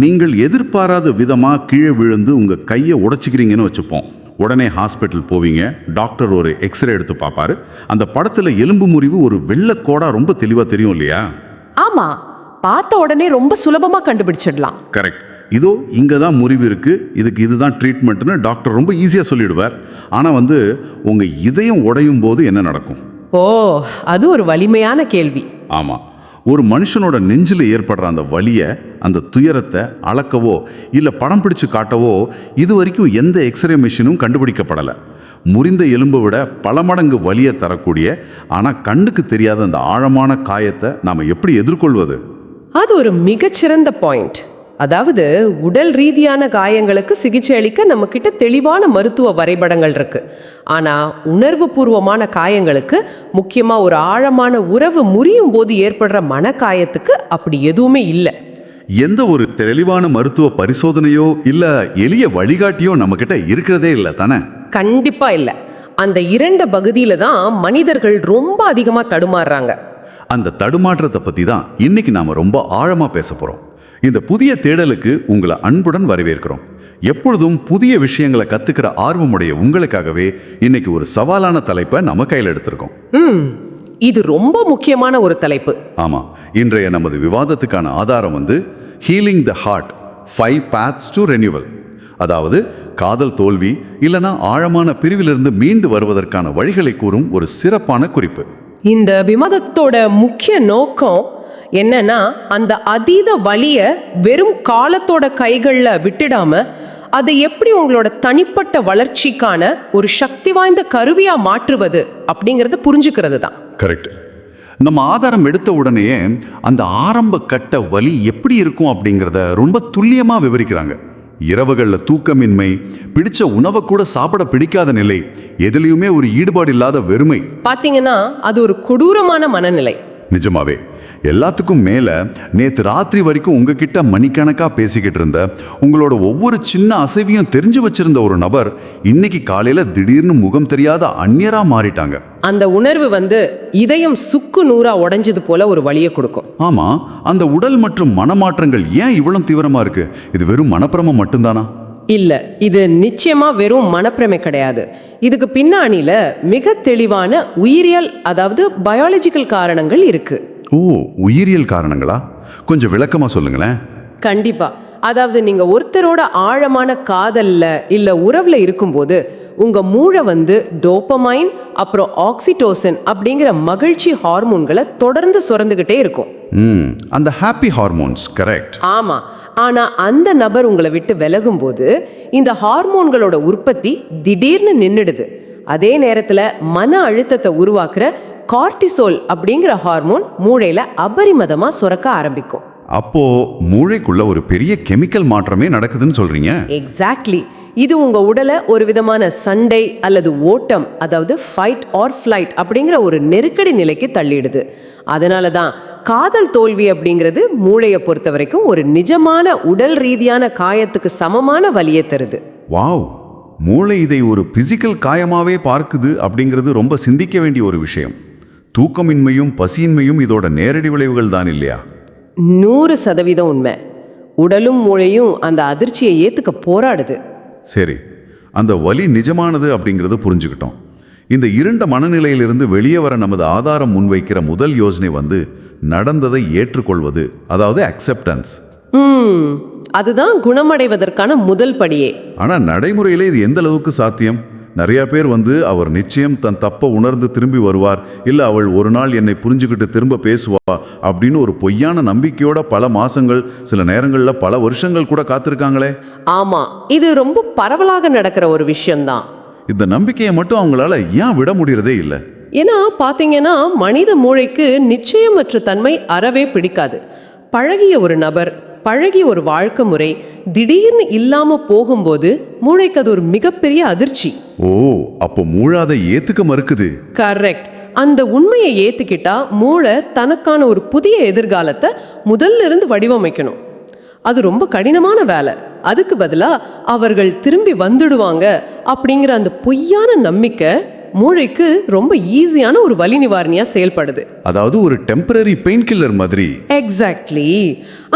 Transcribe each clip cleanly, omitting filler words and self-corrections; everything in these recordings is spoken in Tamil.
நீங்கள் எதிர்பாராத விதமாக கீழே விழுந்து உங்கள் கையை உடைச்சிக்கிறீங்கன்னு வச்சுப்போம். உடனே ஹாஸ்பிட்டல் போவீங்க. டாக்டர் ஒரு எக்ஸ்ரே எடுத்து பார்ப்பாரு. அந்த படத்தில் எலும்பு முறிவு ஒரு வெள்ளைக்கோடா ரொம்ப தெளிவாக தெரியும் இல்லையா? ஆமா, பார்த்த உடனே ரொம்ப சுலபமா கண்டுபிடிச்சிடலாம். கரெக்ட். இதோ இங்கே தான் முறிவு இருக்குது, இதுக்கு இதுதான் ட்ரீட்மெண்ட்னு டாக்டர் ரொம்ப ஈஸியாக சொல்லிடுவார். ஆனால் உங்கள் இதயம் உடையும் போது என்ன நடக்கும்? ஓ, அது ஒரு வலிமையான கேள்வி. ஆமாம், ஒரு மனுஷனோட நெஞ்சில் ஏற்படுற அந்த வலியை, அந்த துயரத்தை அளக்கவோ இல்லை படம் பிடிச்சு காட்டவோ இது வரைக்கும் எந்த எக்ஸ்ரே மிஷினும் கண்டுபிடிக்கப்படலை. முறிந்த எலும்பை விட பல மடங்கு வலியை தரக்கூடிய ஆனால் கண்ணுக்கு தெரியாத அந்த ஆழமான காயத்தை நாம் எப்படி எதிர்கொள்வது? அது ஒரு மிகச்சிறந்த பாயிண்ட். அதாவது உடல் ரீதியான காயங்களுக்கு சிகிச்சை அளிக்க நம்ம கிட்ட தெளிவான மருத்துவ வரைபடங்கள் இருக்கு. ஆனா உணர்வு பூர்வமான காயங்களுக்கு, முக்கியமா ஒரு ஆழமான உறவு முறியும் போது ஏற்படுற மனக்காயத்துக்கு அப்படி எதுவுமே இல்லை. எந்த ஒரு தெளிவான மருத்துவ பரிசோதனையோ இல்ல எளிய வழிகாட்டியோ நம்ம கிட்ட இருக்கிறதே இல்லை தானே? கண்டிப்பா இல்லை. அந்த இரண்டு பகுதியில தான் மனிதர்கள் ரொம்ப அதிகமா தடுமாறுறாங்க. அந்த தடுமாற்றத்தை பத்தி தான் இன்னைக்கு நாம ரொம்ப ஆழமா பேச போறோம். இந்த புதிய தேடலுக்கு உங்களை அன்புடன் வரவேற்கிறோம். எப்பொழுதும் புதிய விஷயங்களை கத்துக்கிற ஆர்வமுடைய உங்களுக்காகவே இன்னைக்கு ஒரு சவாலான தலைப்பை நம்ம கையில் எடுத்திருக்கோம். இது ரொம்ப முக்கியமான ஒரு தலைப்பு. ஆமா, இன்றைய நமது விவாதத்துக்கான ஆதாரம் healing the heart 5 paths to renewal. அதாவது காதல் தோல்வி இல்லைனா ஆழமான பிரிவிலிருந்து மீண்டு வருவதற்கான வழிகளை கூறும் ஒரு சிறப்பான குறிப்பு. இந்த விவாதத்தோட முக்கிய நோக்கம் என்னன்னா, அந்த அதீத வலிய வெறும் காலத்தோட கைகள்ல விட்டுடாம அதை எப்படி உங்களோட தனிப்பட்ட வளர்ச்சிக்கான ஒரு சக்தி வாய்ந்த கருவியா மாற்றுவது அப்படிங்கறத புரிஞ்சுக்கிறது தான். கரெக்ட். நம்ம ஆதாரம் எடுத்த உடனேயே அந்த ஆரம்ப கட்ட வலி எப்படி இருக்கும் அப்படிங்கிறத ரொம்ப துல்லியமா விவரிக்கிறாங்க. இரவுகளில் தூக்கமின்மை, பிடிச்ச உணவை கூட சாப்பிட பிடிக்காத நிலை, எதுலையுமே ஒரு ஈடுபாடு இல்லாத வெறுமை. பாத்தீங்கன்னா அது ஒரு கொடூரமான மனநிலை. நிஜமாவே. எல்லாத்துக்கும் மேல நேத்து ராத்திரி வரைக்கும் உங்ககிட்ட மணிக்கணக்கா பேசிக்கிட்டு இருந்த, உங்களோட ஒவ்வொரு சின்ன அசைவையும் தெரிஞ்சு வச்சிருந்த ஒரு நபர் இன்னைக்கு காலையில திடீர்னு முகம் தெரியாத அந்நியரா மாறிட்டாங்க. அந்த உணர்வு இதயம் சுக்கு நூறா உடைஞ்சது போல ஒரு வலியை கொடுக்கும். ஆமா, அந்த உடல் மற்றும் மனமாற்றங்கள் ஏன் இவ்வளவு தீவிரமா இருக்கு? இது வெறும் மனப்பிரமம் மட்டும்தானா? இல்ல, இது நிச்சயமா வெறும் மனப்பிரமை கிடையாது. இதுக்கு பின்னாணியில மிக தெளிவான உயிரியல், அதாவது பயாலஜிக்கல் காரணங்கள் இருக்கு. ஓ, உயிரியல் காரணங்களா? கொஞ்சம் விளக்கமா சொல்லுங்களேன். கண்டிப்பா. அதாவது நீங்க ஒருத்தரோட ஆழமான காதல்ல இல்ல உறவுல இருக்கும்போது உங்க மூளை டோபமைன் அப்புறம் ஆக்சிடோசின் அப்படிங்கிற மகிழ்ச்சி ஹார்மோன்களை தொடர்ந்து சுரந்துகிட்டே இருக்கும். அந்த ஹாப்பி ஹார்மோன்ஸ். கரெக்ட். ஆமா. ஆனா அந்த நபர் உங்களை விட்டு விலகும் போது இந்த ஹார்மோன்களோட உற்பத்தி திடீர்னு நின்னுடுது. அதே நேரத்துல மன அழுத்தத்தை உருவாக்குற கார்டிசோல் அப்படிங்கிற ஹார்மோன் மூளையில அபரிமிதமா சுரக்க ஆரம்பிக்கும். அப்போ மூளைக்குள்ள ஒரு பெரிய கெமிக்கல் மாற்றமே நடக்குதுன்னு சொல்றீங்க? எக்ஸாக்ட்லி. இது உங்க உடலை ஒரு விதமான சண்டை அல்லது ஓட்டம், அதாவது ஃபைட் ஆர் ஃப்ளைட் அப்படிங்கிற ஒரு நெருக்கடி நிலைக்கு தள்ளிடுது. அதனால தான் காதல் தோல்வி அப்படிங்கிறது மூளையை பொறுத்த வரைக்கும் ஒரு நிஜமான உடல் ரீதியான காயத்துக்கு சமமான வலியை தருது. வாவ், மூளை இதை ஒரு பிசிக்கல் காயமாவே பார்க்குது அப்படிங்கிறது ரொம்ப சிந்திக்க வேண்டிய ஒரு விஷயம். தூக்கமின்மையும் பசியின்மையும் இதோட நேரடி விளைவுகள் தான் இல்லையா? 100% உண்மை. உடலும் மூளையும் அந்த அதிர்ச்சியை ஏத்துக்க போராடுது. சரி, அந்த வலி நிஜமானது அப்படிங்கிறது புரிஞ்சுக்கிட்டோம். இந்த இருண்ட மனநிலையிலிருந்து வெளியே வர நமது ஆதாரம் முன்வைக்கிற முதல் யோசனை நடந்ததை ஏற்றுக்கொள்வது, அதாவது அக்செப்டன்ஸ். அதுதான் குணமடைவதற்கான முதல் படியே. ஆனா நடைமுறையில இது எந்த அளவுக்கு சாத்தியம்? நிறைய பேர் அவர் நிச்சயம் தன் தப்ப உணர்ந்து திரும்பி வருவார், இல்ல அவள் ஒரு நாள் என்னை புரிஞ்சுக்கிட்டு திரும்ப பேசுவா அப்படின்னு ஒரு பொய்யான நம்பிக்கையோட பல மாசங்கள், சில நேரங்கள்ல பல வருஷங்கள் கூட காத்திருக்காங்களே. ஆமா, இது ரொம்ப பரவலாக நடக்கிற ஒரு விஷயம்தான். இந்த நம்பிக்கையை மட்டும் அவங்களால ஏன் விட முடியறதே இல்லை? ஏன்னா பாத்தீங்கன்னா மனித மூளைக்கு நிச்சயமற்ற தன்மை அறவே பிடிக்காது. பழகிய ஒரு நபர், பழகிய ஒரு வாழ்க்கை முறை திடீர்னு இல்லாம போகும்போது மூளைக்கு அது ஒரு மிகப்பெரிய அதிர்ச்சி. ஓ, அப்போ மூளை அதை ஏத்துக்க மறுக்குது. கரெக்ட். அந்த உண்மையை ஏத்துக்கிட்டா மூளை தனக்கான ஒரு புதிய எதிர்காலத்தை முதல்ல இருந்து வடிவமைக்கணும். அது ரொம்ப கடினமான வேலை. அதுக்கு பதிலா அவர்கள் திரும்பி வந்துடுவாங்க அப்படிங்கிற அந்த பொய்யான நம்பிக்கை மூளைக்கு ரொம்ப ஈஸியான ஒரு வலி நிவாரணியா செயல்படுது. அதாவது ஒரு டெம்பரரி பெயின் கில்லர் மாதிரி. எக்ஸாக்ட்லி.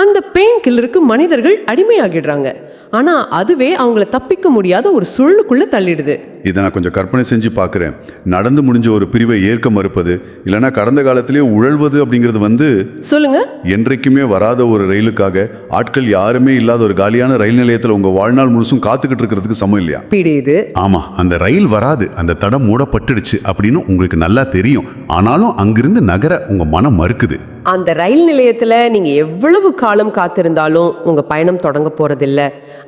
அந்த பெயின் கில்லருக்கு மனிதர்கள் அடிமையாகிடுறாங்க. ஆனா அதுவே அவங்கள தப்பிக்க முடியாத ஒரு சுழலுக்குள்ள தள்ளிடுது. இதை நான் கொஞ்சம் கற்பனை செஞ்சு பார்க்குறேன். நடந்து முடிஞ்ச ஒரு பிரிவை ஏற்க மறுப்பது, இல்லைன்னா கடந்த காலத்திலேயே உழல்வது அப்படிங்கிறது சொல்லுங்க. என்றைக்குமே வராத ஒரு ரயிலுக்காக ஆட்கள் யாருமே இல்லாத ஒரு காலியான ரயில் நிலையத்தில் உங்க வாழ்நாள் முழுசும் காத்துக்கிட்டு இருக்கிறதுக்கு சமம் இல்லையா? பிடியுது. ஆமா, அந்த ரயில் வராது, அந்த தடம் மூடப்பட்டுடுச்சு அப்படின்னு உங்களுக்கு நல்லா தெரியும். ஆனாலும் அங்கிருந்து நகர உங்க மனம் மறுக்குது. அந்த ரயில் நிலையத்துல நீங்க எவ்வளவு காலம் காத்திருந்தாலும் உங்க பயணம் தொடங்க போறதில்ல.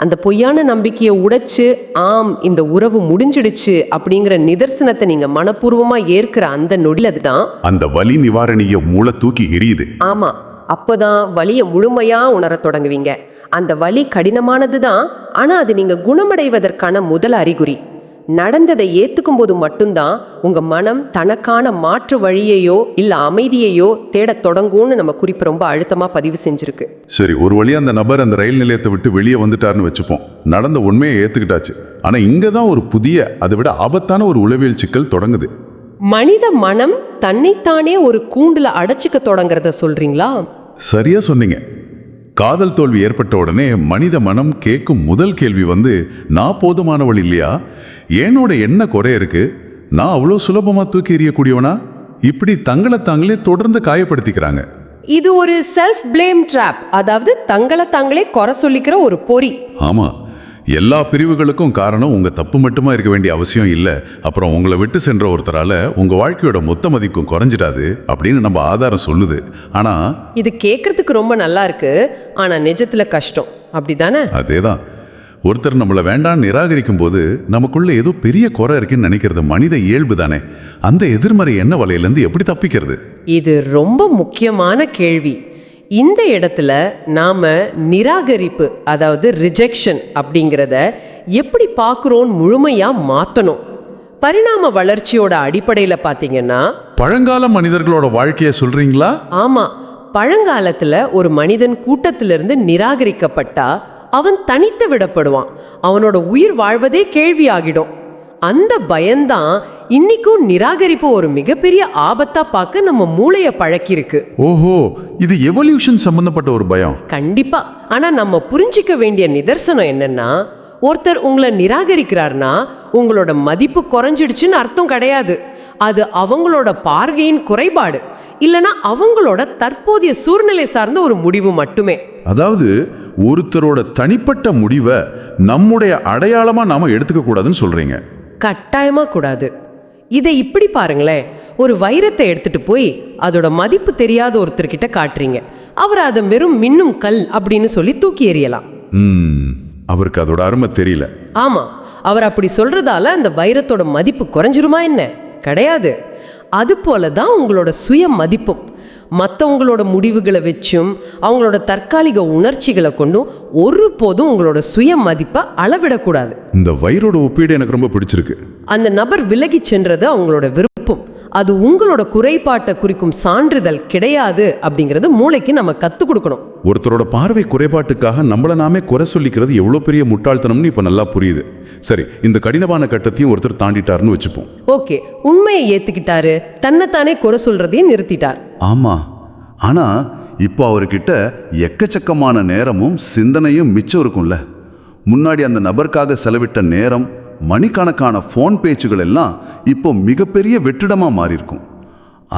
அந்த பொய்யான நம்பிக்கையை உடைச்சு, ஆம் இந்த உறவு முடிஞ்சிடுச்சு அப்படிங்கிற நிதர்சனத்தை நீங்க மனப்பூர்வமா ஏற்கிற அந்த நொடில தான் அந்த வலி நிவாரணிய மூளை தூக்கி எரியுது. ஆமா, அப்பதான் வலியை முழுமையா உணரத் தொடங்குவீங்க. அந்த வலி கடினமானது தான், ஆனா அது நீங்க குணமடைவதற்கான முதல் அறிகுறி. நடந்ததை ஏத்துக்கும் போது மட்டும்தான் உங்க மனம் தனக்கான மாற்று வழியையோ இல்ல அமைதியையோ தேடத் தொடங்கும்னு நம்ம குறிப்பு ரொம்ப அழுத்தமா பதிவு செஞ்சிருக்கு. சரி, ஒரு வழியா அந்த நபர் அந்த ரயில் நிலையத்தை விட்டு வெளியே வந்துட்டாருன்னு வச்சுப்போம். நடந்த உண்மையை ஏத்துக்கிட்டாச்சு. ஆனா இங்கதான் ஒரு புதிய, அதை விட ஆபத்தான ஒரு உளவியல் சிக்கல் தொடங்குது. மனித மனம் தன்னைத்தானே ஒரு கூண்டுல அடைச்சிக்க தொடங்குறத சொல்றீங்களா? சரியா சொன்னீங்க. காதல் தோல்வி ஏற்பட்ட உடனே மனித மனம் கேட்கும் முதல் கேள்வி நான் போதுமானவள் இல்லையா? ஏனோட என்ன குறை இருக்கு? நான் அவ்வளோ சுலபமா தூக்கி எறியக்கூடியவனா? இப்படி தங்களை தாங்களே தொடர்ந்து காயப்படுத்திக்கிறாங்க. இது ஒரு செல்ஃப் பிளேம் ட்ராப், அதாவது தங்களை தாங்களே குறை சொல்லிக்கிற ஒரு பொறி. ஆமா, எல்லா பிரிவுகளுக்கும் காரணம் உங்க தப்பு மட்டுமா இருக்க வேண்டிய அவசியம் இல்லை. அப்புறம் உங்களை விட்டு சென்ற ஒருத்தரால உங்க வாழ்க்கையோட மொத்த மதிப்பும் குறைஞ்சிடாது அப்படின்னு நம்ம ஆதாரம் சொல்லுது. ஆனா இது கேட்கறதுக்கு ரொம்ப நல்லா இருக்கு, ஆனா நிஜத்துல கஷ்டம், அப்படிதானே? அதேதான். ஒருத்தர் நம்மளை வேண்டான்னு நிராகரிக்கும் போது நமக்குள்ள ஏதோ பெரிய குறை இருக்குன்னு நினைக்கிறது மனித இயல்பு தானே. அந்த எதிர்மறை எண்ண வலையிலேருந்து எப்படி தப்பிக்கிறது? இது ரொம்ப முக்கியமான கேள்வி. இந்த இடத்துல நாம நிராகரிப்பு, அதாவது ரிஜெக்ஷன் அப்படிங்கிறத எப்படி பார்க்குறோன்னு முழுமையா மாற்றணும். பரிணாம வளர்ச்சியோட அடிப்படையில பார்த்தீங்கன்னா, பழங்கால மனிதர்களோட வாழ்க்கையை சொல்றீங்களா? ஆமா, பழங்காலத்துல ஒரு மனிதன் கூட்டத்திலிருந்து நிராகரிக்கப்பட்டா அவன் தனித்து விடப்படுவான். அவனோட உயிர் வாழ்வதே கேள்வியாகிடும். அந்த பயம்தான் இன்னைக்கும் நிராகரிப்பு ஒரு மிகப்பெரிய ஆபத்தா பார்க்க நம்ம மூளைய பழக்கிருக்கு. ஓஹோ, இது எவல்யூஷன் சம்பந்தப்பட்ட ஒரு பயம். கண்டிப்பா. ஆனா நம்ம புரிஞ்சிக்க வேண்டிய நிதர்சனம் என்னன்னா, ஒருத்தர் உங்களை நிராகரிக்கிறார்னா உங்களோட மதிப்பு குறைஞ்சிடுச்சுன்னு அர்த்தம் கிடையாது. அது அவங்களோட பார்வையின் குறைபாடு, இல்லனா அவங்களோட தற்போதைய சூழ்நிலை சார்ந்த ஒரு முடிவு மட்டுமே. அதாவது ஒருத்தரோட தனிப்பட்ட முடிவை நம்முடைய அடையாளமா நாம எடுத்துக்க கூடாதுன்னு சொல்றீங்க? கட்டாயமா கூடாது. இதை இப்படி பாருங்களேன், ஒரு வைரத்தை எடுத்துட்டு போய் அதோட மதிப்பு தெரியாத ஒருத்தர்கிட்ட காட்டுறீங்க. அவர் அதை வெறும் மின்னும் கல் அப்படின்னு சொல்லி தூக்கி எறியலாம். அவருக்கு அதோட அருமை தெரியல. ஆமா, அவர் அப்படி சொல்றதால அந்த வைரத்தோட மதிப்பு குறைஞ்சிருமா என்ன? கிடையாது. அது போல தான் உங்களோட சுய மதிப்பும். மற்றவங்களோட முடிவுகளை வச்சும் அவங்களோட தற்காலிக உணர்ச்சிகளை கொண்டும் ஒருபோதும் உங்களோட சுய மதிப்பை அளவிடக்கூடாது. இந்த வைரோட ஒப்பீடு எனக்கு ரொம்ப பிடிச்சிருக்கு. அந்த நபர் விலகி சென்றது அவங்களோட விருப்பம், அது உங்களோட குறைபாட்டை குறிக்கும் சான்றிதழ் கிடையாது அப்படிங்கிறது மூளைக்கு நம்ம கற்றுக் கொடுக்கணும். ஒருத்தரோட பார்வை குறைபாட்டுக்காக நம்மள நாமே குறை சொல்லிக்கிறது எவ்வளோ பெரிய முட்டாள்தனம்னு இப்போ நல்லா புரியுது. சரி, இந்த கடினமான கட்டத்தையும் ஒருத்தர் தாண்டிட்டாருன்னு வச்சுப்போம். ஓகே, உண்மையை ஏத்துக்கிட்டாரு, தன்னைத்தானே குறை சொல்றதையும் நிறுத்திட்டார். ஆமா, ஆனா இப்போ அவர்கிட்ட எக்கச்சக்கமான நேரமும் சிந்தனையும் மிச்சம் இருக்கும்ல. முன்னாடி அந்த நபருக்காக செலவிட்ட நேரம், மணிக்கணக்கான ஃபோன் பேச்சுகள் எல்லாம் இப்போ மிகப்பெரிய வெற்றிடமா மாறி இருக்கும்.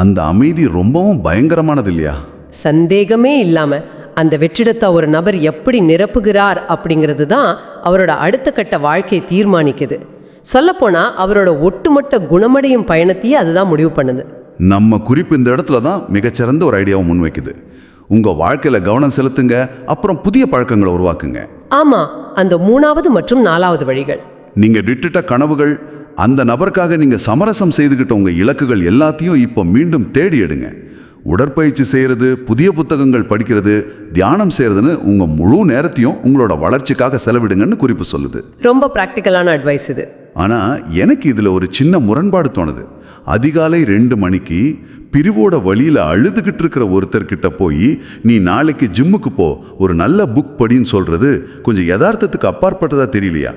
அந்த அமைதி ரொம்பவும் பயங்கரமானது இல்லையா? சந்தேகமே இல்லாம அந்த வெற்றிடத்தை ஒரு நபர் எப்படி நிரப்புகிறார் அப்படிங்கிறது தான் அவரோட அடுத்த கட்ட வாழ்க்கையை தீர்மானிக்குது. சொல்லப்போனா அவரோட ஒட்டுமொத்த குணமடையும் பயணத்தையே அதுதான் முடிவு பண்ணுது. நம்ம குறிப்பு இந்த இடத்துல தான் மிகச்சிறந்த ஒரு ஐடியாவை முன்வைக்குது. உங்க வாழ்க்கையில கவனம் செலுத்துங்க, அப்புறம் புதிய பழக்கங்களை உருவாக்குங்க. ஆமா, அந்த 3வது மற்றும் 4வது வழிகள். நீங்க விட்டுட்ட கனவுகள், அந்த நபருக்காக நீங்க சமரசம் செய்துகிட்ட உங்க இலக்குகள் எல்லாத்தையும் இப்போ மீண்டும் தேடி எடுங்க. உடற்பயிற்சி செய்யறது, புதிய புத்தகங்கள் படிக்கிறது, தியானம் செய்யறதுன்னு உங்க முழு நேரத்தையும் உங்களோட வளர்ச்சிக்காக செலவிடுங்கன்னு குறிப்பு சொல்லுது. ரொம்ப பிராக்டிக்கலான அட்வைஸ் இது. ஆனா எனக்கு இதுல ஒரு சின்ன முரண்பாடு தோணுது. அதிகாலை 2 மணிக்கு பிரிவோட வழியில அழுதுகிட்டு இருக்கிற ஒருத்தர்கிட்ட போய் நீ நாளைக்கு ஜிம்முக்கு போ, ஒரு நல்ல புக் படின்னு சொல்றது கொஞ்சம் யதார்த்தத்துக்கு அப்பாற்பட்டதா தெரியலையா?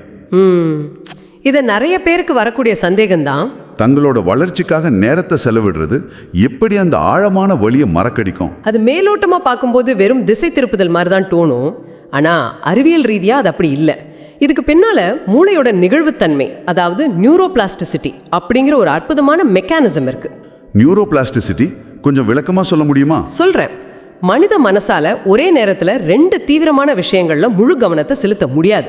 இது நிறைய பேருக்கு வரக்கூடிய சந்தேகம்தான். தங்களோட வளர்ச்சிக்காக நேரத்தை செலவிடுறது எப்படி அந்த ஆழமான வலியை மறக்கடிக்கும். அது மேலோட்டமா பார்க்கும்போது வெறும் திசை திருப்புதல் மாதிரி தான் தோணும். ஆனா அறிவியல் ரீதியா அது அப்படி இல்லை. இதுக்கு பின்னால மூளையோட நிகழ்வுத்தன்மை, அதாவது நியூரோபிளாஸ்டிசிட்டி அப்படிங்கிற ஒரு அற்புதமான மெக்கானிசம் இருக்கு. நியூரோபிளாஸ்டிசிட்டி கொஞ்சம் விளக்கமா சொல்ல முடியுமா? சொல்றேன். மனித மனசால ஒரே நேரத்துல 2 தீவிரமான விஷயங்கள்ல முழு கவனத்தை செலுத்த முடியாது.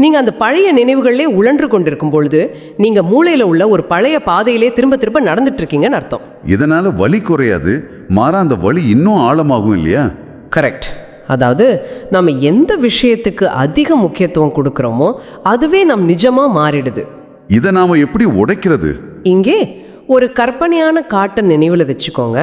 நீங்க அந்த பழைய நினைவுகளிலே உழன்று கொண்டிருக்கும் பொழுது நீங்க மூளையில உள்ள ஒரு பழைய பாதையிலே திரும்ப திரும்ப நடந்துட்டு இருக்கீங்கன்னு அர்த்தம். இதனால வலி குறையாது, மாறா அந்த வலி இன்னும் ஆழமாகும் இல்லையா? கரெக்ட். அதாவது நம்ம எந்த விஷயத்துக்கு அதிக முக்கியத்துவம் கொடுக்கறோமோ அதுவே நம் நிஜமா மாறிடுது. இதை நாம எப்படி உடைக்கிறது? இங்கே ஒரு கற்பனையான காட்டை நினைவில் வச்சுக்கோங்க.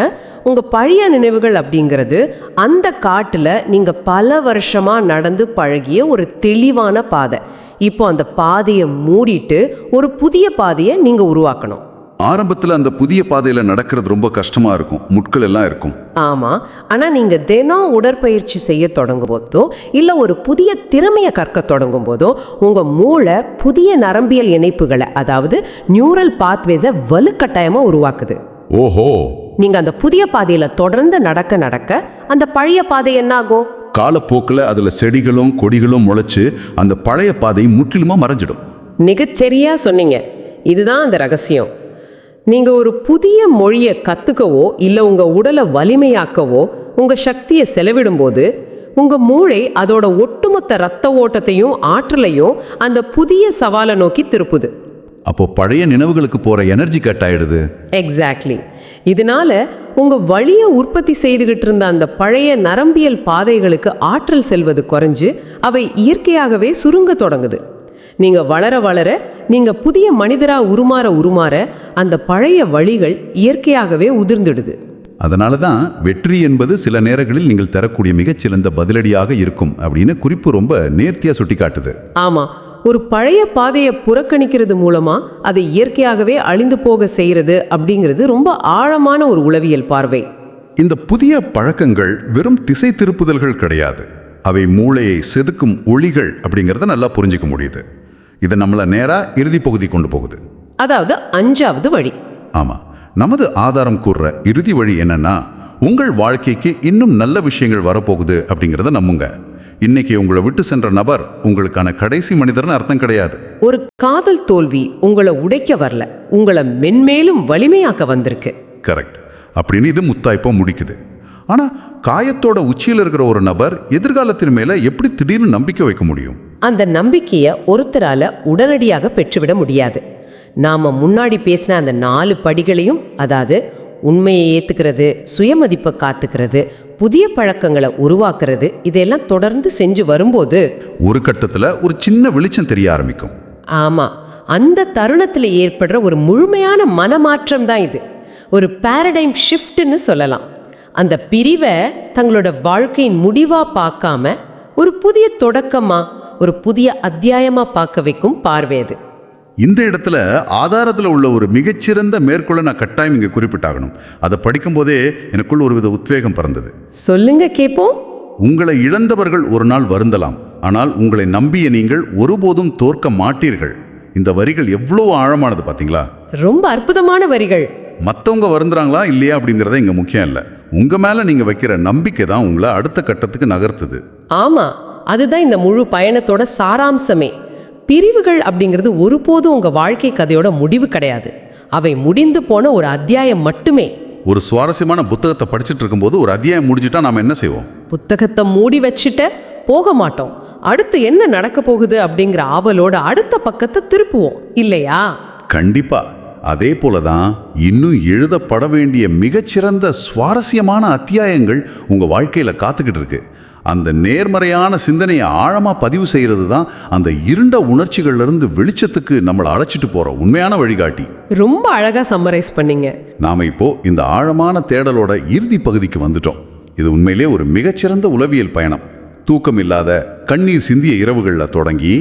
உங்கள் பழைய நினைவுகள் அப்படிங்கிறது அந்த காட்டில் நீங்கள் பல வருஷமாக நடந்து பழகிய ஒரு தெளிவான பாதை. இப்போ அந்த பாதையை மூடிட்டு ஒரு புதிய பாதையை நீங்கள் உருவாக்கணும். ஆரம்பத்தில் அந்த புதிய பாதையில் நடக்கிறது ரொம்ப கஷ்டமாக இருக்கும், முட்கள் எல்லாம் இருக்கும். ஆமாம், ஆனால் நீங்கள் தினம் உடற்பயிற்சி செய்ய தொடங்கும் போதோ இல்லை ஒரு புதிய திறமையை கற்க தொடங்கும் போதோ உங்கள் மூளை புதிய நரம்பியல் இணைப்புகளை, அதாவது நியூரல் பாத்வேஸை வலுக்கட்டாயமாக உருவாக்குது. ஓஹோ. நீங்கள் அந்த புதிய பாதையில் தொடர்ந்து நடக்க நடக்க அந்த பழைய பாதை என்ன ஆகும்? காலப்போக்கில் அதில் செடிகளும் கொடிகளும் முளைச்சு அந்த பழைய பாதை முற்றிலுமாக மறைஞ்சிடும். மிகச்சரியா சொன்னீங்க. இதுதான் அந்த ரகசியம். நீங்க ஒரு புதிய மொழியை கத்துக்கவோ இல்லை உங்க உடலை வலிமையாக்கவோ உங்க சக்தியை செலவிடும்போது உங்க மூளை அதோட ஒட்டுமொத்த ரத்த ஓட்டத்தையும் ஆற்றலையும் அந்த புதிய சவாலை நோக்கி திருப்புது. அப்போ பழைய நினைவுகளுக்கு போற எனர்ஜி கட் ஆயிடுது. எக்ஸாக்ட்லி. இதனால உங்க வலியை உற்பத்தி செய்துகிட்டு இருந்த அந்த பழைய நரம்பியல் பாதைகளுக்கு ஆற்றல் செல்வது குறைஞ்சு அவை இயற்கையாகவே சுருங்க தொடங்குது. நீங்க வளர வளர நீங்க புதிய மனிதரா உருமாற அந்த பழைய வழிகள் இயற்கையாகவே உதிர்ந்துடுது. அதனால தான் வெற்றி என்பது சில நேரங்களில் நீங்கள் தரக்கூடிய மிகச்சிறந்த பதிலடியாக இருக்கும் அப்படின்னு குறிப்பு ரொம்ப நேர்த்தியா சுட்டி காட்டுது. ஆமா, ஒரு பழைய பாதையை புறக்கணிக்கிறது மூலமா அதை இயற்கையாகவே அழிந்து போக செய்யறது அப்படிங்கிறது ரொம்ப ஆழமான ஒரு உளவியல் பார்வை. இந்த புதிய பழக்கங்கள் வெறும் திசை திருப்புதல்கள் கிடையாது, அவை மூளையை செதுக்கும் ஒளிகள் அப்படிங்கிறத நல்லா புரிஞ்சிக்க முடியுது. இது நம்மளை நேரா இறுதி பகுதி கொண்டு போகுது, அதாவது 5வது வழி. ஆமா, நமது ஆதாரம் கூறுற இறுதி வழி என்னன்னா, உங்கள் வாழ்க்கைக்கு இன்னும் நல்ல விஷயங்கள் வரப்போகுது அப்படிங்கிறத நம்புங்க. இன்னைக்கு உங்களை விட்டு சென்ற நபர் உங்களுக்கான கடைசி மனிதர்னு அர்த்தம் கிடையாது. ஒரு காதல் தோல்வி உங்களை உடைக்க வரல, உங்களை மென்மேலும் வலிமையாக்க வந்திருக்கு. கரெக்ட். அப்படின்னு இது முத்தாய்ப்பா முடிக்குது. ஆனா காயத்தோட உச்சியில் இருக்கிற ஒரு நபர் எதிர்காலத்தின் மேல எப்படி திடீர்னு நம்பிக்கை வைக்க முடியும்? அந்த நம்பிக்கையை ஒருத்தரால உடனடியாக பெற்றுவிட முடியாது. நாம முன்னாடி பேசின அந்த 4 படிகளையும், அதாவது உண்மையை ஏத்துக்கிறது, சுயமதிப்பை காத்துக்கிறது, புதிய பழக்கங்களை உருவாக்குறது, இதெல்லாம் தொடர்ந்து செஞ்சு வரும்போது ஒரு கட்டத்துல ஒரு சின்ன வெளிச்சம் தெரிய ஆரம்பிக்கும். ஆமா, அந்த தருணத்தில் ஏற்படுற ஒரு முழுமையான மனமாற்றம் தான் இது. ஒரு பேரடைம் ஷிஃப்ட்னு சொல்லலாம். அந்த பிரிவை தங்களோட வாழ்க்கையின் முடிவா பார்க்காம ஒரு புதிய தொடக்கமா, ஒரு புதிய அத்தியாயமா பார்க்க வைக்கும் பார்வை அது. இந்த இடத்துல ஆதாரத்தில் உள்ள ஒரு மிகச்சிறந்த மேற்கொள்ள நான் கட்டாயம் இங்கே குறிப்பிட்டாகணும். அதை படிக்கும் போதே எனக்குள் ஒருவித உத்வேகம் பிறந்தது. சொல்லுங்க கேட்போம். உங்களை இழந்தவர்கள் ஒரு நாள் வருந்தலாம், ஆனால் உங்களை நம்பிய நீங்கள் ஒருபோதும் தோற்க மாட்டீர்கள். இந்த வரிகள் எவ்வளவு ஆழமானது பாத்தீங்களா? ரொம்ப அற்புதமான வரிகள். மற்றவங்க வருந்துறாங்களா இல்லையா அப்படிங்கிறத இங்க முக்கியம் இல்லை, உங்க மேல நீங்க வைக்கிற நம்பிக்கை தான் உங்களை அடுத்த கட்டத்துக்கு நகர்த்துது. ஆமா, அதுதான் இந்த முழு பயணத்தோட சாராம்சமே. பிரிவுகள் அப்படிங்கிறது ஒருபோதும் உங்க வாழ்க்கை கதையோட முடிவு கிடையாது. அவை முடிந்து போன ஒரு அத்தியாயம் மட்டுமே. ஒரு சுவாரஸ்யமான புத்தகத்தை படிச்சுட்டு இருக்கும்போது ஒரு அத்தியாயம் முடிஞ்சிட்டா நாம என்ன செய்வோம்? புத்தகத்தை மூடி வச்சுட்டு போக மாட்டோம். அடுத்து என்ன நடக்க போகுது அப்படிங்கிற ஆவலோட அடுத்த பக்கத்தை திருப்புவோம் இல்லையா? கண்டிப்பா. அதே போலதான் இன்னும் எழுதப்பட வேண்டிய மிகச்சிறந்த சுவாரஸ்யமான அத்தியாயங்கள் உங்க வாழ்க்கையில காத்துக்கிட்டு இருக்கு. அந்த நேர்மறையான சிந்தனையை ஆழமா பதிவு செய்யறது தான் அந்த இருண்ட உணர்ச்சிகள்ல இருந்து வெளிச்சத்துக்கு நம்மளை அழைச்சிட்டு போற உண்மையான வழிகாட்டி. ரொம்ப அழகா சம்மரைஸ் பண்ணீங்க. நாம இப்போ இந்த ஆழமான தேடலோட இறுதி பகுதிக்கு வந்துட்டோம். இது உண்மையிலே ஒரு மிகச்சிறந்த உளவியல் பயணம். தூக்கம் இல்லாத கண்ணீர் சிந்திய இரவுகள்ல தொடங்கி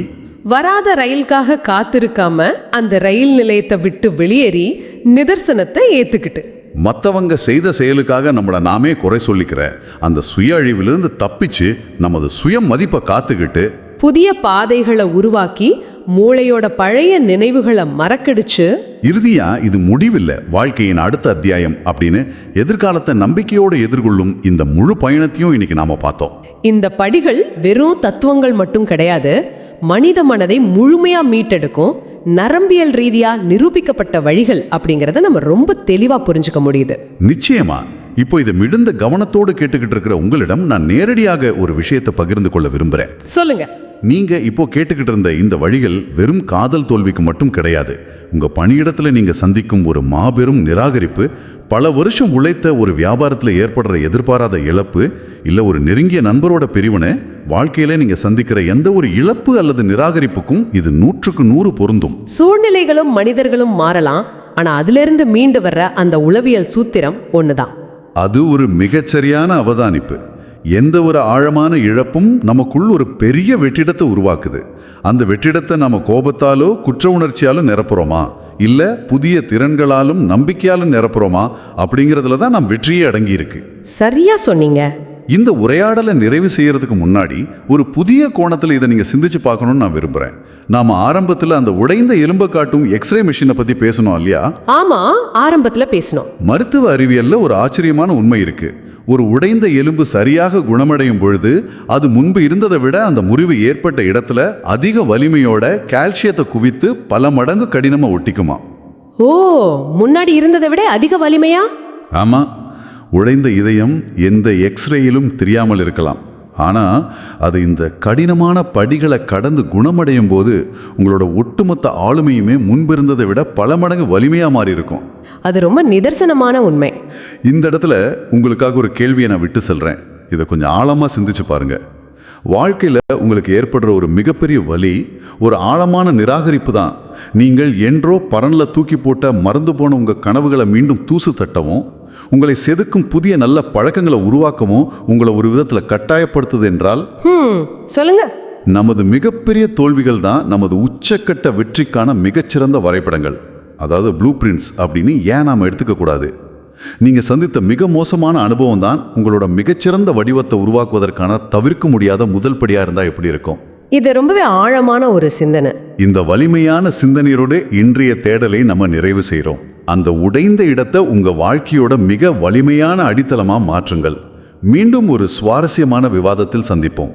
வராத ரயிலுக்காக காத்திருக்காம அந்த ரயில் நிலையத்தை விட்டு வெளியேறி நிதர்சனத்தை ஏத்துக்கிட்டு மற்றவங்க செய்த செயலுக்காக நம்மளை நாமே குறை சொல்லிக்கிற அந்த சுய அழிவிலிருந்து தப்பிச்சு நமது சுய மதிப்பை காத்துக்கிட்டு புதிய பாதைகளை உருவாக்கி மூளையோட பழைய நினைவுகளை மறக்கடிச்சு இறுதியா இது முடிவில்லை, வாழ்க்கையின் அடுத்த அத்தியாயம் அப்படின்னு எதிர்காலத்தை நம்பிக்கையோடு எதிர்கொள்ளும் இந்த முழு பயணத்தையும் இன்னைக்கு நாம பார்த்தோம். இந்த படிகள் வெறும் தத்துவங்கள் மட்டும் கிடையாது, மனித மனதை முழுமையா மீட்டெடுக்கும் நரம்பியல் ரீதியா நிரூபிக்கப்பட்ட வழிகள் அப்படிங்கறத நம்ம ரொம்ப தெளிவா புரிஞ்சுக்க முடியுது. நிச்சயமா. இப்போ இதை மிகுந்த கவனத்தோடு கேட்டுக்கிட்டு இருக்கிற உங்களிடம் நான் நேரடியாக ஒரு விஷயத்தை பகிர்ந்து கொள்ள விரும்புறேன். சொல்லுங்க. நீங்க இப்போ கேட்டுக்கிட்டு இருந்த இந்த வழிகள் வெறும் காதல் தோல்விக்கு மட்டும் கிடையாது. உங்க பணியிடத்துல நீங்க சந்திக்கும் ஒரு மாபெரும் நிராகரிப்பு, பல வருஷம் உழைத்த ஒரு வியாபாரத்துல ஏற்படுற எதிர்பாராத இழப்பு, இல்ல ஒரு நெருங்கிய நண்பரோட பிரிவினை, வாழ்க்கையில நீங்க சந்திக்கிற எந்த ஒரு இழப்பு அல்லது நிராகரிப்புக்கும் இது 100க்கு 100 பொருந்தும். சூழ்நிலைகளும் மனிதர்களும் மாறலாம், ஆனா அதிலிருந்து மீண்டு வர்ற அந்த உளவியல் சூத்திரம் ஒண்ணுதான். அது ஒரு மிகச்சரியான அவதானிப்பு. எந்த ஒரு ஆழமான இழப்பும் நமக்குள் ஒரு பெரிய வெற்றிடத்தை உருவாக்குது. அந்த வெற்றிடத்தை நாம கோபத்தாலோ குற்ற உணர்ச்சியாலும் நிரப்புறோமா, இல்ல புதிய திறன்களாலும் நம்பிக்கையாலும் நிரப்புறோமா அப்படிங்கிறதுல தான் நம் வெற்றியே அடங்கி இருக்கு. சரியா சொன்னீங்க. இந்த உரையாடலை நிறைவு செய்யறதுக்கு முன்னாடி ஒரு புதிய கோணத்தில் இதை நீங்க சிந்திச்சு பார்க்கணும்னு நான் விரும்புறேன். நாம ஆரம்பத்தில் அந்த உடைந்த எலும்பை காட்டும் எக்ஸ்ரே மிஷினை பத்தி பேசணும் இல்லையா? ஆமா, ஆரம்பத்துல பேசணும். மருத்துவ அறிவியல்ல ஒரு ஆச்சரியமான உண்மை இருக்கு. ஒரு உடைந்த எலும்பு சரியாக குணமடையும் பொழுது அது முன்பு இருந்ததை விட அந்த முறிவு ஏற்பட்ட இடத்துல அதிக வலிமையோட கால்சியத்தை குவித்து பல மடங்கு கடினமா ஒட்டிக்குமா. ஓ, முன்னாடி இருந்ததை விட அதிக வலிமையா? ஆமா. உடைந்த இதயம் எந்த எக்ஸ்ரேயிலும் தெரியாமல் இருக்கலாம், ஆனா அது இந்த கடினமான படிகளை கடந்து குணமடையும் போது உங்களோட ஒட்டுமொத்த ஆளுமையுமே முன்பிருந்ததை விட பல மடங்கு வலிமையா மாறி இருக்கும். அது ரொம்ப நிதர்சனமான உண்மை. இந்த இடத்துல உங்களுக்காக ஒரு கேள்வியை நான் விட்டு செல்றேன். இதை கொஞ்சம் ஆழமா சிந்திச்சு பாருங்க. வாழ்க்கையில உங்களுக்கு ஏற்படுற ஒரு மிகப்பெரிய வலி ஒரு ஆழமான நிராகரிப்பு தான். நீங்கள் என்றோ பரன்ல தூக்கி போட்ட மறந்து போன உங்க கனவுகளை மீண்டும் தூசு தட்டவும், உங்களை செதுக்கும் புதிய நல்ல பழக்கங்களை உருவாக்கவும் உங்களை ஒரு விதத்துல கட்டாயப்படுத்துது என்றால், சொல்லுங்க. நமது மிகப்பெரிய தோல்விகள் தான் நமது உச்சக்கட்ட வெற்றிக்கான மிகச்சிறந்த வரைபடங்கள், அதாவது ப்ளூ பிரிண்ட்ஸ் அப்படின்னு ஏன் நாம எடுத்துக்க கூடாது? நீங்க சந்தித்த மிக மோசமான அனுபவம் தான் உங்களோட மிகச்சிறந்த வடிவத்தை உருவாக்குவதற்கான தவிர்க்க முடியாத முதல் படியா இருந்தா எப்படி இருக்கும்? இது ரொம்பவே ஆழமான ஒரு சிந்தனை. இந்த வலிமையான சிந்தனையோட இன்றைய தேடலை நம்ம நிறைவு செய்கிறோம். அந்த உடைந்த இடத்தை உங்க வாழ்க்கையோட மிக வலிமையான அடித்தளமா மாற்றுங்கள். மீண்டும் ஒரு சுவாரஸ்யமான விவாதத்தில் சந்திப்போம்.